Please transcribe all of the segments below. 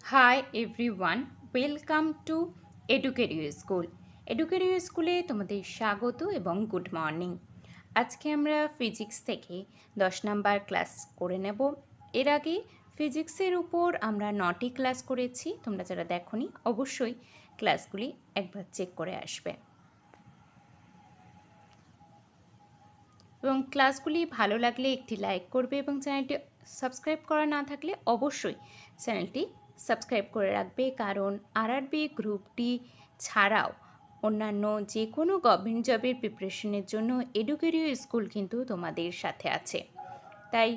High everyone, welcome to Educario school. Educario স্কুলে তোমাদের স্বাগত এবং গুড মর্নিং। আজকে আমরা ফিজিক্স থেকে 10 নম্বর ক্লাস করে নেব। এর আগে ফিজিক্সের উপর আমরা 9টি ক্লাস করেছি। তোমরা যারা দেখোনি অবশ্যই ক্লাসগুলি একবার চেক করে আসবে। এবং ক্লাসগুলি ভালো লাগলে একটি লাইক করবে এবং চ্যানেলটি সাবস্ক্রাইব করা না থাকলে অবশ্যই চ্যানেলটি সাবস্ক্রাইব করে রাখবে, কারণ আরআরবি গ্রুপ ডি ছাড়াও অন্যান্য যে কোনো গভর্নমেন্ট জবের প্রিপারেশনের জন্য এডুকেরিও স্কুল কিন্তু তোমাদের সাথে আছে। তাই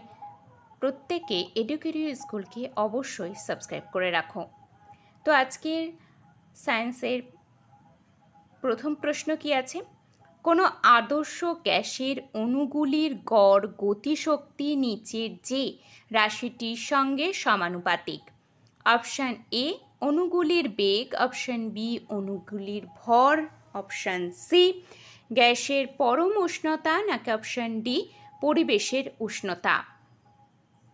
প্রত্যেকে এডুকেরিও স্কুলকে অবশ্যই সাবস্ক্রাইব করে রাখো। তো আজকের সায়েন্সের প্রথম প্রশ্ন কি আছে? কোনো আদর্শ গ্যাসের অণুগুলির গড় গতিশক্তি নিচের যে রাশিটির সঙ্গে সমানুপাতিক। অপশান এ অণুগুলির বেগ, অপশান বি অণুগুলির ভর, অপশান সি গ্যাসের পরম উষ্ণতা, নাকি অপশান ডি পরিবেশের উষ্ণতা।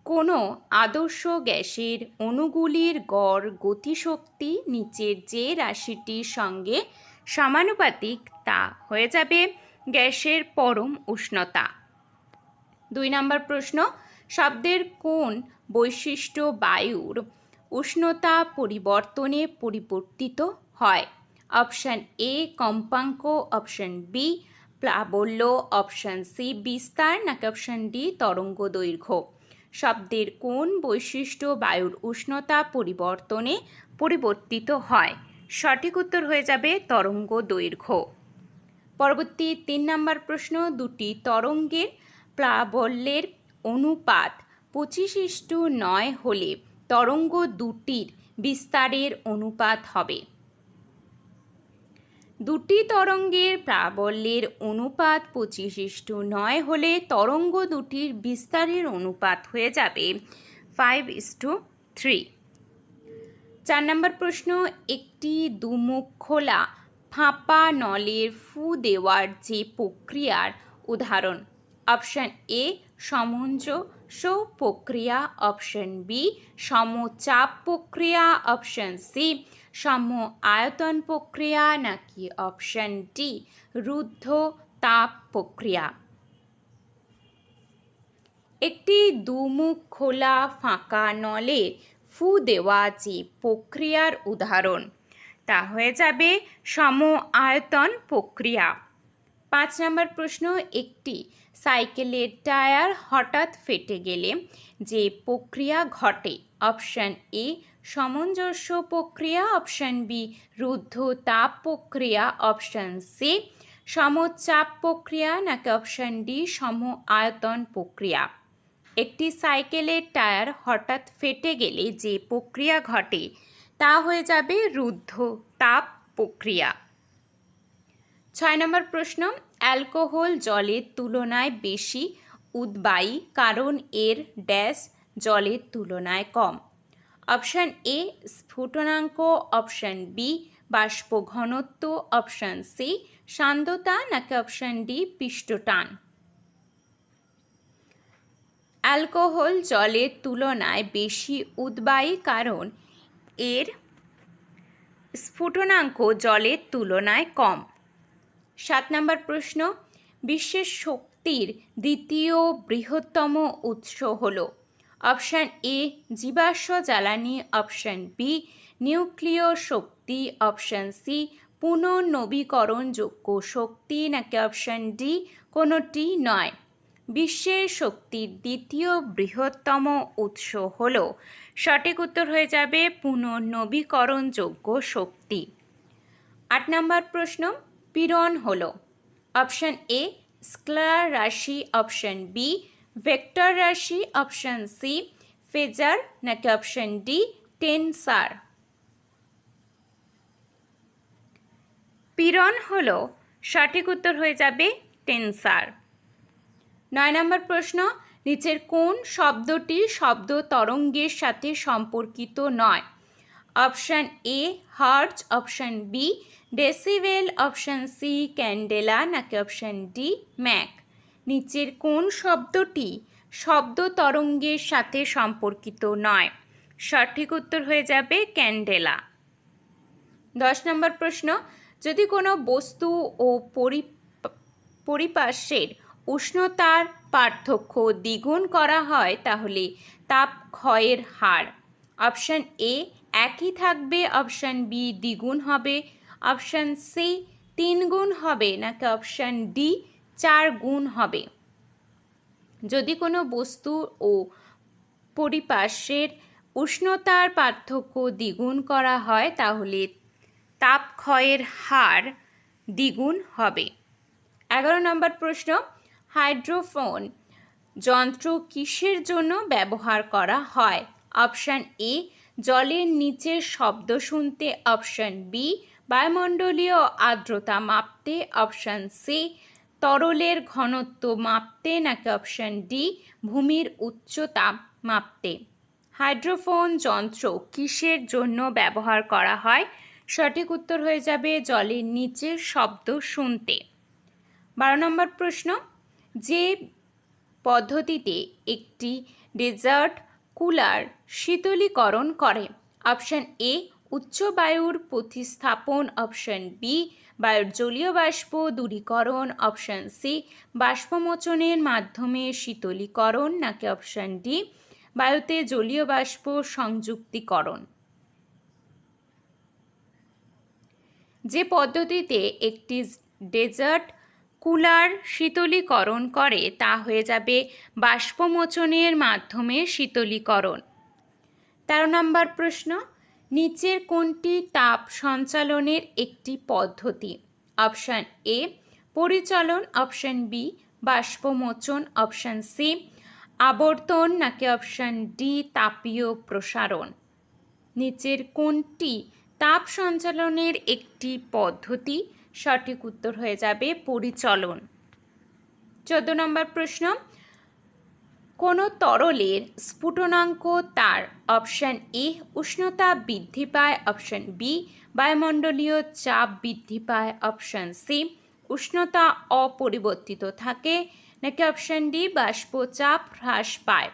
কোনো আদর্শ গ্যাসের অণুগুলির গড় গতিশক্তি নিচের যে রাশিটির সঙ্গে সমানুপাতিক তা হয়ে যাবে গ্যাসের পরম উষ্ণতা। 2 নম্বর প্রশ্ন, শব্দের কোন বৈশিষ্ট্য বায়ুর উষ্ণতা পরিবর্তনে পরিবর্তিত হয়? অপশান এ কম্পাঙ্ক, অপশান বি প্লাবল্য, অপশান সি বিস্তার, নাকি অপশান ডি তরঙ্গ দৈর্ঘ্য। শব্দের কোন বৈশিষ্ট্য বায়ুর উষ্ণতা পরিবর্তনে পরিবর্তিত হয়? সঠিক উত্তর হয়ে যাবে তরঙ্গ দৈর্ঘ্য। পরবর্তী 3 নম্বর প্রশ্ন, দুটি তরঙ্গের প্লাবল্যের অনুপাত 25:9 হলে তরঙ্গ দুটির বিস্তারের অনুপাত হবে। দুটি তরঙ্গের প্লাবল্যের অনুপাত 25:9 হলে তরঙ্গ দুটির বিস্তারের অনুপাত হয়ে যাবে 5:3। 4 নম্বর প্রশ্ন, একটি দুমুখ খোলা ফাঁপা নলের ফু দেওয়ার যে প্রক্রিয়ার উদাহরণ। অপশান এ সমঞ্জস্য প্রক্রিয়া, অপশান বি সমচাপ প্রক্রিয়া, অপশান সি সম আয়তন প্রক্রিয়া, নাকি অপশান ডি রুদ্ধ তাপ প্রক্রিয়া। একটি দুমুখ খোলা ফাঁকা নলে ফু দেওয়া যে প্রক্রিয়ার উদাহরণ তা হয়ে যাবে সম আয়তন প্রক্রিয়া। 5 নম্বর প্রশ্ন, একটি সাইকেলের টায়ার হঠাৎ ফেটে গেলে যে প্রক্রিয়া ঘটে। অপশান এ সামঞ্জস্য প্রক্রিয়া, অপশান বি রুদ্ধ তাপ প্রক্রিয়া, অপশান সি সমচাপ প্রক্রিয়া, নাকি অপশান ডি সম আয়তন প্রক্রিয়া। একটি সাইকেলের টায়ার হঠাৎ ফেটে গেলে যে প্রক্রিয়া ঘটে তা হয়ে যাবে রুদ্ধ তাপ প্রক্রিয়া। 6 নম্বর প্রশ্ন, অ্যালকোহল জলের তুলনায় বেশি উদ্বায়ী কারণ এর ড্যাশ জলের তুলনায় কম। অপশান এ স্ফুটনাঙ্ক, অপশান বি বাষ্প ঘনত্ব, অপশান সি সান্দ্রতা, নাকি অপশান ডি পৃষ্ঠটান। অ্যালকোহল জলের তুলনায় বেশি উদ্বায়ী কারণ এর স্ফুটনাঙ্ক জলের তুলনায় কম। 7 নম্বর প্রশ্ন, বিশ্বের শক্তির দ্বিতীয় বৃহত্তম উৎস হল। অপশান এ জীবাশ্ম জ্বালানি, অপশান বি নিউক্লিয় শক্তি, অপশান সি পুনর্নবীকরণযোগ্য শক্তি, নাকি অপশান ডি কোনোটি নয়। বিশ্বের শক্তির দ্বিতীয় বৃহত্তম উৎস হল, সঠিক উত্তর হয়ে যাবে পুনর্নবীকরণযোগ্য শক্তি। 8 নম্বর প্রশ্ন, পীড়ন হল। অপশান এ স্কেলার রাশি, অপশান বি ভেক্টর রাশি, অপশান সি ফেজার, নাকি অপশান ডি টেনসার। পীড়ন হল সঠিক উত্তর হয়ে যাবে টেনসার। 9 নম্বর প্রশ্ন, নিচের কোন শব্দটি শব্দ তরঙ্গের সাথে সম্পর্কিত নয়? Option A hertz, option B decibel, option C candela, নাকি অপশান ডি ম্যাক। নিচের কোন শব্দটি শব্দ তরঙ্গের সাথে সম্পর্কিত নয়? সঠিক উত্তর হয়ে যাবে ক্যান্ডেলা। 10 নম্বর প্রশ্ন, যদি কোনো বস্তু ও পরিপার্শ্বের উষ্ণতার পার্থক্য দ্বিগুণ করা হয় তাহলে তাপ ক্ষয়ের হার অপশান এ একই থাকবে, অপশান বি দ্বিগুণ হবে, অপশান সি 3 গুণ হবে, নাকি অপশান ডি 4 গুণ হবে। যদি কোনো বস্তু ও পরিপার্শ্বের উষ্ণতার পার্থক্য দ্বিগুণ করা হয় তাহলে তাপ ক্ষয়ের হার দ্বিগুণ হবে। 11 নম্বর প্রশ্ন, হাইড্রোফোন যন্ত্র কিসের জন্য ব্যবহার করা হয়? অপশান এ জলের নিচের শব্দ শুনতে, অপশান বি বায়ুমণ্ডলীয় আর্দ্রতা মাপতে, অপশান সি তরলের ঘনত্ব মাপতে, নাকি অপশান ডি ভূমির উচ্চতা মাপতে। হাইড্রোফোন যন্ত্র কিসের জন্য ব্যবহার করা হয়? সঠিক উত্তর হয়ে যাবে জলের নিচের শব্দ শুনতে। 12 নম্বর প্রশ্ন, যে পদ্ধতিতে একটি ডেজার্ট কুলার শীতলীকরণ করে? অপশান এ উচ্চ বায়ুর প্রতিস্থাপন, অপশান বি বায়ুর জলীয় বাষ্প দূরীকরণ, অপশান সি বাষ্পমোচনের মাধ্যমে শীতলীকরণ, নাকি অপশান ডি বায়ুতে জলীয় বাষ্প সংযুক্তিকরণ। যে পদ্ধতিতে একটি ডেজার্ট কুলার শীতলীকরণ করে তা হয়ে যাবে বাষ্পমোচনের মাধ্যমে শীতলীকরণ। 13 নম্বর প্রশ্ন, নিচের কোনটি তাপ সঞ্চালনের একটি পদ্ধতি? অপশান এ পরিচলন, অপশান বি বাষ্পমোচন, অপশান সি আবর্তন, নাকি অপশান ডি তাপীয় প্রসারণ। নিচের কোনটি তাপ সঞ্চালনের একটি পদ্ধতি? সঠিক উত্তর হয়ে যাবে পরিচলন। 14 নম্বর প্রশ্ন, কোনো তরলের স্ফুটনাঙ্ক তার? অপশান এ উষ্ণতা বৃদ্ধি পায়, অপশান বি বায়ুমণ্ডলীয় চাপ বৃদ্ধি পায়, অপশান সি উষ্ণতা অপরিবর্তিত থাকে, নাকি অপশান ডি বাষ্প চাপ হ্রাস পায়।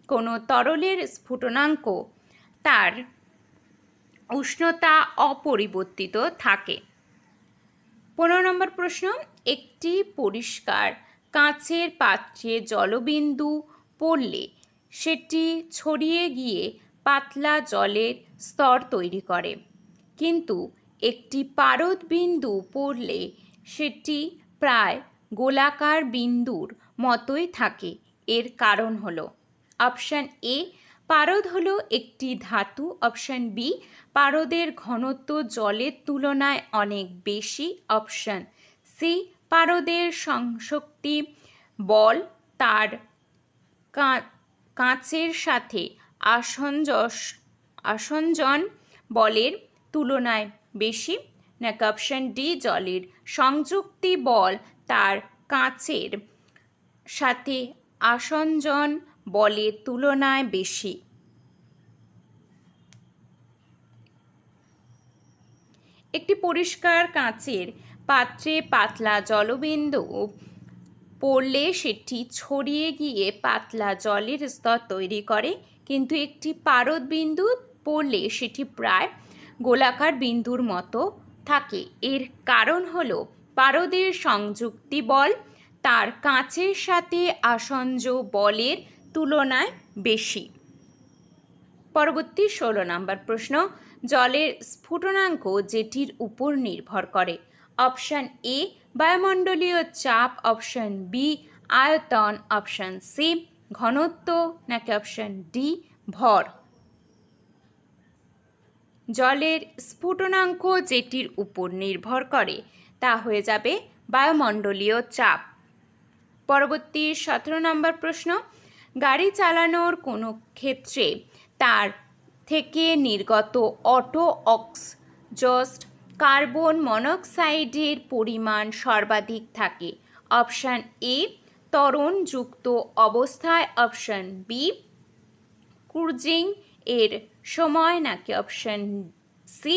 কোনো তরলের স্ফুটনাঙ্ক তার উষ্ণতা অপরিবর্তিত থাকে। 15 নম্বর প্রশ্ন, একটি পরিষ্কার কাঁচের পাত্রে জলবিন্দু পড়লে সেটি ছড়িয়ে গিয়ে পাতলা জলের স্তর তৈরি করে, কিন্তু একটি পারদ বিন্দু পড়লে সেটি প্রায় গোলাকার বিন্দুর মতোই থাকে। এর কারণ হলো অপশান এ পারদ হলো একটি ধাতু, অপশান বি পারদের ঘনত্ব জলের তুলনায় অনেক বেশি, অপশান সি পারদের সংশক্তি বল তার কাঁচের সাথে আসঞ্জন বলের তুলনায় বেশি, নাকি অপশান ডি জলের সংযুক্তি বল তার কাঁচের সাথে আসঞ্জন বলের তুলনায় বেশি। একটি পরিষ্কার কাঁচের পাত্রে পাতলা জলবিন্দু পড়লে সেটি ছড়িয়ে গিয়ে পাতলা জলের স্তর তৈরি করে, কিন্তু একটি পারদ বিন্দু পড়লে সেটি প্রায় গোলাকার বিন্দুর মতো থাকে। এর কারণ হলো পারদের সংযুক্তি বল তার কাঁচের সাথে আসঞ্জ বলের তুলনায় বেশি। পরবর্তী 16 নম্বর প্রশ্ন, জলের স্ফুটনাঙ্ক যেটির উপর নির্ভর করে? অপশান এ বায়ুমণ্ডলীয় চাপ, অপশান বি আয়তন, অপশান সি ঘনত্ব, নাকি অপশান ডি ভর। জলের স্ফুটনাঙ্ক যেটির উপর নির্ভর করে তা হয়ে যাবে বায়ুমণ্ডলীয় চাপ। পরবর্তী 17 নম্বর প্রশ্ন, গাড়ি চালানোর কোনো ক্ষেত্রে তার থেকে নির্গত অটো এক্সজস্ট কার্বন মনোক্সাইডের পরিমাণ সর্বাধিক থাকে? অপশান এ ত্বরণযুক্ত অবস্থায়, অপশান বি ক্রুজিং এর সময়, নাকি অপশান সি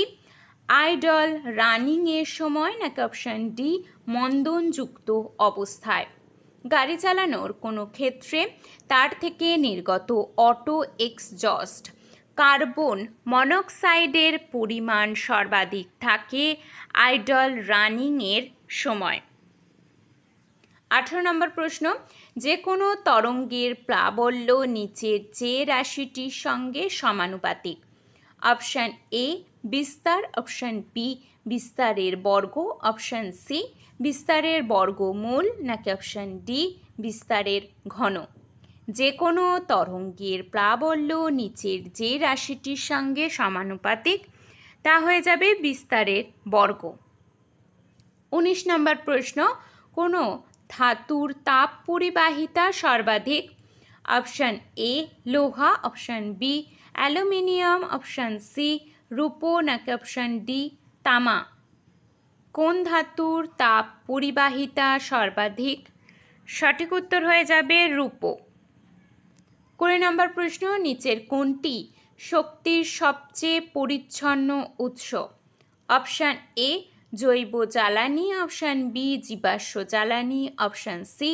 আইডল রানিং এর সময়, নাকি অপশান ডি মন্দনযুক্ত অবস্থায়। গাড়ি চালানোর কোনো ক্ষেত্রে তার থেকে নির্গত অটো এক্সজস্ট কার্বন মনোক্সাইডের পরিমাণ সর্বাধিক থাকে আইডল রানিংয়ের সময়? 18 নম্বর প্রশ্ন, যে কোনো তরঙ্গের প্রাবল্য নিচের যে রাশিটির সঙ্গে সমানুপাতিক? অপশান এ বিস্তার, অপশান বি বিস্তারের বর্গ, অপশান সি বিস্তারের বর্গমূল, নাকি অপশান ডি বিস্তারের ঘন? যে কোনো তরঙ্গের প্রাবল্য নিচের যে রাশিটির সঙ্গে সমানুপাতিক তা হয়ে যাবে বিস্তারের বর্গ। 19 নম্বর প্রশ্ন, কোনো ধাতুর তাপ পরিবাহিতা সর্বাধিক? অপশান এ লোহা, option B aluminium, option C রূপো, নাকি অপশান ডি তামা? কোন ধাতুর তাপ পরিবাহিতা সর্বাধিক? সঠিক উত্তর হয়ে যাবে রূপো। 20 নম্বর প্রশ্ন, নিচের কোনটি শক্তির সবচেয়ে পরিচ্ছন্ন উৎস? অপশান এ জৈব জ্বালানি, অপশান বি জীবাশ্ম জ্বালানি, অপশান সি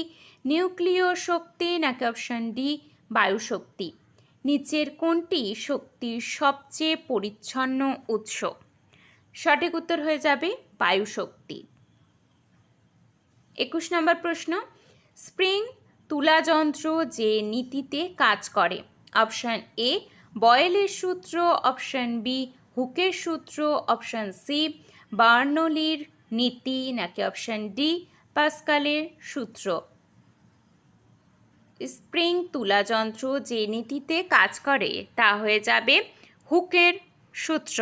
নিউক্লিয় শক্তি, নাকি অপশান ডি বায়ু শক্তি? নিচের কোনটি শক্তির সবচেয়ে পরিচ্ছন্ন উৎস? সঠিক উত্তর হয়ে যাবে বায়ু শক্তি। 21 নম্বর প্রশ্ন, স্প্রিং তুলাযন্ত্র যে নীতিতে কাজ করে? অপশান এ বয়েলের সূত্র, অপশান বি হুকের সূত্র, অপশান সি বার্নৌলির নীতি, নাকি অপশান ডি পাস্কালের সূত্র? স্প্রিং তুলাযন্ত্র যে নীতিতে কাজ করে তা হয়ে যাবে হুকের সূত্র।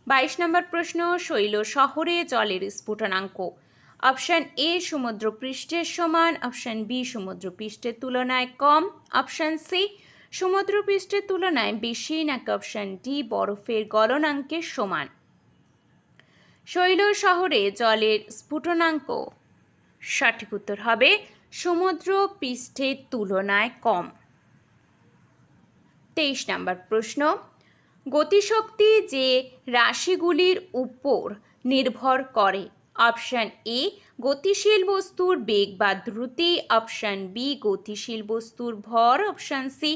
22 নম্বর প্রশ্ন, শৈল শহরে জলের স্ফুটনাঙ্ক? অপশান এ সমুদ্রপৃষ্ঠের সমান, অপশান বি সমুদ্রপৃষ্ঠের তুলনায় কম, অপশান সি সমুদ্রপৃষ্ঠের তুলনায় বেশি, নাকি অপশান ডি বরফের গলনাঙ্কের সমান? শৈল শহরে জলের স্ফুটনাঙ্ক সঠিক উত্তর হবে সমুদ্র পৃষ্ঠের তুলনায় কম। 23 নম্বর প্রশ্ন, গতিশক্তি যে রাশিগুলির উপর নির্ভর করে? অপশান এ গতিশীল বস্তুর বেগ বা দ্রুতি, অপশান বি গতিশীল বস্তুর ভর, অপশান সি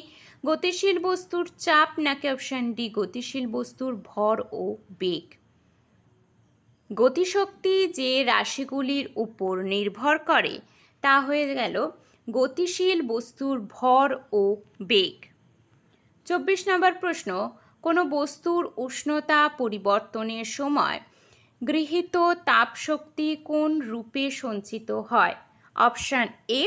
গতিশীল বস্তুর চাপ, নাকি অপশান ডি গতিশীল বস্তুর ভর ও বেগ? গতিশক্তি যে রাশিগুলির উপর নির্ভর করে তা হয়ে গেল গতিশীল বস্তুর ভর ও বেগ। 24 নম্বর প্রশ্ন, কোনো বস্তুর উষ্ণতা পরিবর্তনের সময় গৃহীত তাপশক্তি কোন রূপে সঞ্চিত হয়? অপশান এ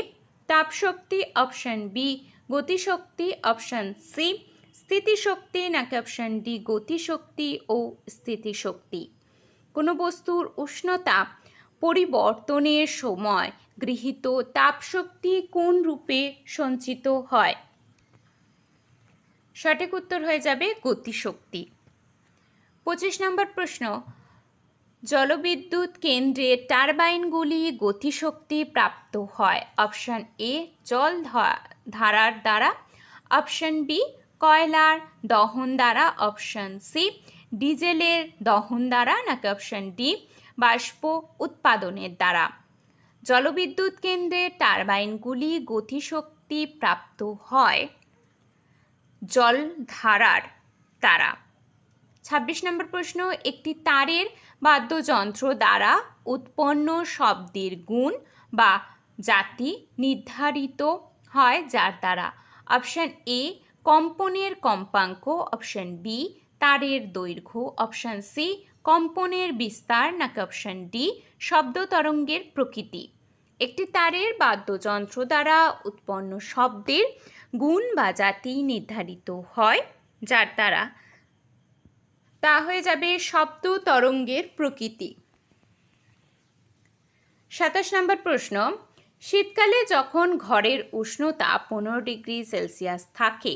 তাপশক্তি, অপশান বি গতিশক্তি, অপশান সি স্থিতিশক্তি, নাকি অপশান ডি গতিশক্তি ও স্থিতিশক্তি? কোনো বস্তুর উষ্ণতা পরিবর্তনের সময় গৃহীত তাপশক্তি কোন রূপে সঞ্চিত হয়? সঠিক উত্তর হয়ে যাবে গতিশক্তি। 25 নম্বর প্রশ্ন, জলবিদ্যুৎ কেন্দ্রের টারবাইনগুলি গতিশক্তি প্রাপ্ত হয়? অপশান এ জল ধারার দ্বারা, অপশান বি কয়লার দহন দ্বারা, অপশান সি ডিজেলের দহন দ্বারা, নাকি অপশান ডি বাষ্প উৎপাদনের দ্বারা? জলবিদ্যুৎ কেন্দ্রের টারবাইনগুলি গতিশক্তি প্রাপ্ত হয় জল ধারার দ্বারা। 26 নম্বর প্রশ্ন, একটি তারের বাদ্যযন্ত্র দ্বারা উৎপন্ন শব্দের গুণ বা জাতি নির্ধারিত হয় যার দ্বারা? অপশান এ কম্পনের কম্পাঙ্ক, অপশান বি তারের দৈর্ঘ্য, অপশান সি কম্পনের বিস্তার, নাকি অপশান ডি শব্দ তরঙ্গের প্রকৃতি? একটি তারের বাদ্যযন্ত্র দ্বারা উৎপন্ন শব্দের গুণ বা জাতি নির্ধারিত হয় যার দ্বারা তা হয়ে যাবে শব্দ তরঙ্গের প্রকৃতি। 27 নম্বর প্রশ্ন, শীতকালে যখন ঘরের উষ্ণতা 15 ডিগ্রি সেলসিয়াস থাকে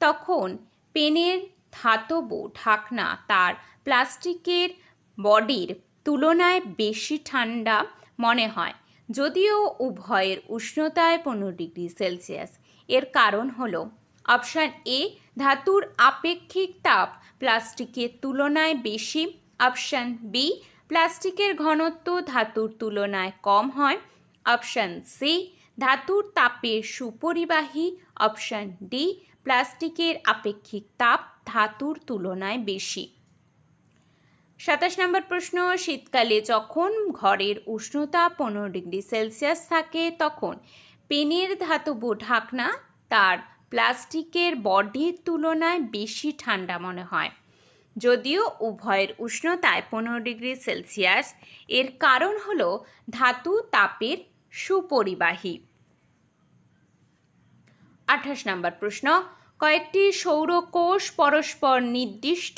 তখন পেনের ধাতব ঢাকনা তার প্লাস্টিকের বডির তুলনায় বেশি ঠান্ডা মনে হয়, যদিও উভয়ের উষ্ণতায় 15 ডিগ্রি সেলসিয়াস। এর কারণ হলো অপশান এ ধাতুর আপেক্ষিক তাপ প্লাস্টিকের তুলনায় বেশি, অপশান বি প্লাস্টিকের ঘনত্ব ধাতুর তুলনায় কম হয়, অপশান সি ধাতুর তাপের সুপরিবাহী, অপশান ডি প্লাস্টিকের আপেক্ষিক তাপ ধাতুর তুলনায় বেশি? 27 নম্বর প্রশ্ন, শীতকালে যখন ঘরের উষ্ণতা 15 ডিগ্রি সেলসিয়াস থাকে তখন পেনের ধাতব ঢাকনা তার প্লাস্টিকের বডির তুলনায় বেশি ঠান্ডা মনে হয়, যদিও উভয়ের উষ্ণতায় 15 ডিগ্রি সেলসিয়াস। এর কারণ হলো ধাতু তাপের সুপরিবাহী। 28 নম্বর প্রশ্ন, কয়েকটি সৌরকোষ পরস্পর নির্দিষ্ট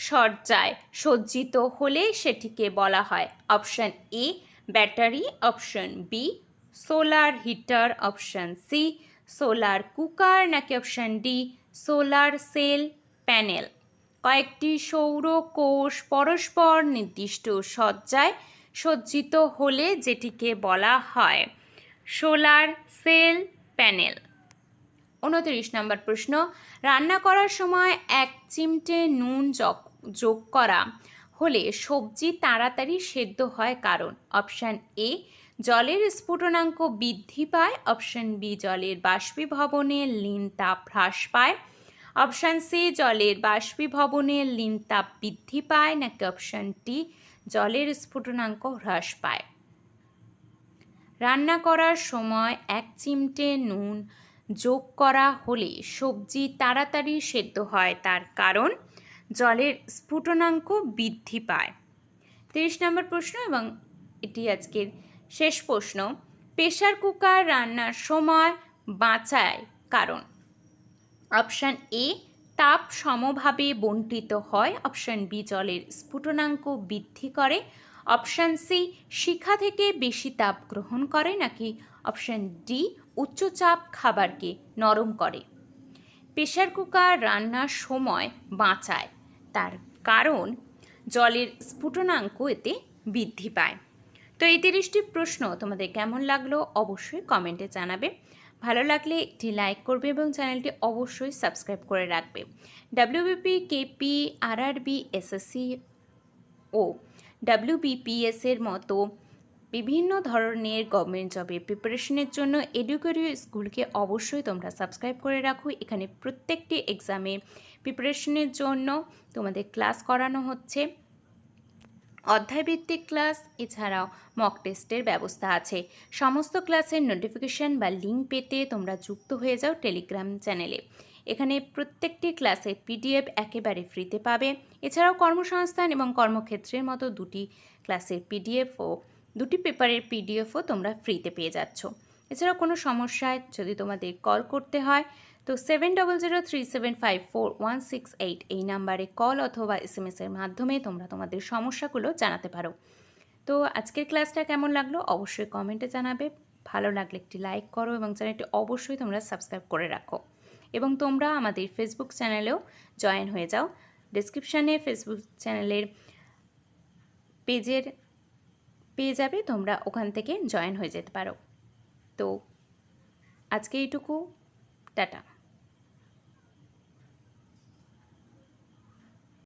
সজ্জায় সজ্জিত হলে সেটিকে বলা হয়? Option A battery, option B solar heater, option C solar cooker, নাকি option D solar cell panel? কয়েকটি সৌরকোষ পরস্পর নির্দিষ্ট সজ্জায় সজ্জিত হলে যেটিকে বলা হয় সোলার সেল প্যানেল। 29 নম্বর প্রশ্ন, রান্না করার সময় 1 চিমটে নুন যোগ করা হলে সবজি তাড়াতাড়ি সেদ্ধ হয় কারণ? অপশান এ জলের স্ফুটনাঙ্ক বৃদ্ধি পায়, অপশান বি জলের বাষ্পীভবনে লীন তাপ হ্রাস পায়, অপশান সি জলের বাষ্পীভবনে লীন তাপ বৃদ্ধি পায়, নাকি অপশান ডি জলের স্ফুটনাঙ্ক হ্রাস পায়? রান্না করার সময় 1 চিমটে নুন যোগ করা হলে সবজি তাড়াতাড়ি সেদ্ধ হয় তার কারণ জলের স্ফুটনাঙ্ক বৃদ্ধি পায়। 30 নম্বর প্রশ্ন এবং এটি আজকের শেষ প্রশ্ন, প্রেসার কুকার রান্নার সময় বাঁচায় কারণ? অপশান এ তাপ সমভাবে বণ্টিত হয়, অপশান বি জলের স্ফুটনাঙ্ক বৃদ্ধি করে, অপশান সি শিখা থেকে বেশি তাপ গ্রহণ করে, নাকি অপশান ডি উচ্চচাপ খাবারকে নরম করে? প্রেসার কুকার রান্নার সময় বাঁচায় তার কারণ জলের স্ফুটনাঙ্ক এতে বৃদ্ধি পায়। তো এই 30টি প্রশ্ন তোমাদের কেমন লাগলো অবশ্যই কমেন্টে জানাবে। ভালো লাগলে একটি লাইক করবে এবং চ্যানেলটি অবশ্যই সাবস্ক্রাইব করে রাখবে। ডাব্লিউবিপি, কেপি, আরআরবি, এসএসসি ও ডাব্লিউবিপিএস এর মতো বিভিন্ন ধরনের গভর্নমেন্ট জবের প্রিপারেশনের জন্য এডুকেটিভ স্কুলকে অবশ্যই তোমরা সাবস্ক্রাইব করে রাখো। এখানে প্রত্যেকটি এক্সামে প্রিপারেশনের জন্য তোমাদের ক্লাস করানো হচ্ছে, অধ্যায়ভিত্তিক ক্লাস, এছাড়াও মক টেস্টের ব্যবস্থা আছে। সমস্ত ক্লাসের নোটিফিকেশান বা লিঙ্ক পেতে তোমরা যুক্ত হয়ে যাও টেলিগ্রাম চ্যানেলে। এখানে প্রত্যেকটি ক্লাসের পিডিএফ একেবারে ফ্রিতে পাবে। এছাড়াও কর্মসংস্থান এবং কর্মক্ষেত্রের মতো দুটি ক্লাসের পিডিএফ ও দুটি পেপারের পিডিএফও তোমরা ফ্রিতে পেয়ে যাচ্ছ। এছাড়াও কোনো সমস্যায় যদি তোমাদের কল করতে হয় তো 7003754168 এই নাম্বারে কল অথবা এসএমএসের মাধ্যমে তোমরা তোমাদের সমস্যাগুলো জানাতে পারো। তো আজকের ক্লাসটা কেমন লাগলো অবশ্যই কমেন্টে জানাবে। ভালো লাগলে একটি লাইক করো এবং চ্যানেলটি অবশ্যই তোমরা সাবস্ক্রাইব করে রাখো এবং তোমরা আমাদের ফেসবুক চ্যানেলেও জয়েন হয়ে যাও। ডেসক্রিপশানে ফেসবুক চ্যানেলের পেয়ে যাবে, তোমরা ওখান থেকে জয়েন হয়ে যেতে পারো। তো আজকে এইটুকু, টাটা।